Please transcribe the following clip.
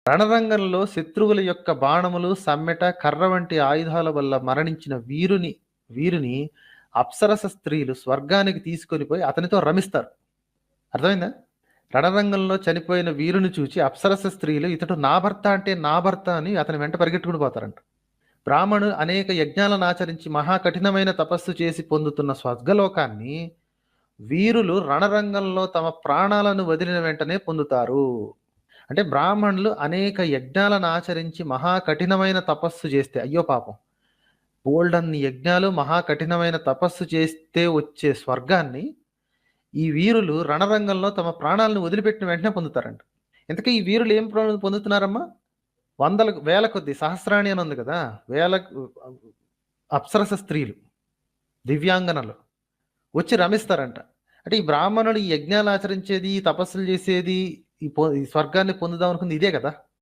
రణరంగంలో శత్రువుల యొక్క బాణములు, సమ్మెట, కర్ర వంటి ఆయుధాల వల్ల మరణించిన వీరిని అప్సరస స్త్రీలు స్వర్గానికి తీసుకొని పోయి అతనితో రమిస్తారు. అర్థమైందా? రణరంగంలో చనిపోయిన వీరుని చూచి అప్సరస స్త్రీలు ఇతడు నా భర్త అంటే నా భర్త అని అతని వెంట పరిగెట్టుకుని పోతారంట. బ్రాహ్మణుడు అనేక యజ్ఞాలను ఆచరించి మహా కఠినమైన తపస్సు చేసి పొందుతున్న స్వర్గలోకాన్ని వీరులు రణరంగంలో తమ ప్రాణాలను వదిలిన వెంటనే పొందుతారు. అంటే బ్రాహ్మణులు అనేక యజ్ఞాలను ఆచరించి మహా కఠినమైన తపస్సు చేస్తే, అయ్యో పాపం, బోల్డన్ని యజ్ఞాలు మహా కఠినమైన తపస్సు చేస్తే వచ్చే స్వర్గాన్ని ఈ వీరులు రణరంగంలో తమ ప్రాణాలను వదిలిపెట్టిన వెంటనే పొందుతారంట. ఇంతకీ ఈ వీరులు ఏం పొందుతున్నారమ్మా? వేల కొద్ది, సహస్రాణి అని ఉంది కదా, వేల అప్సరస స్త్రీలు, దివ్యాంగనలు వచ్చి రమిస్తారంట. అంటే ఈ బ్రాహ్మణుడు ఈ యజ్ఞాలు ఆచరించేది, ఈ తపస్సులు చేసేది, ఈ స్వర్గాన్ని పొందుదాం అనుకుంది ఇదే కదా.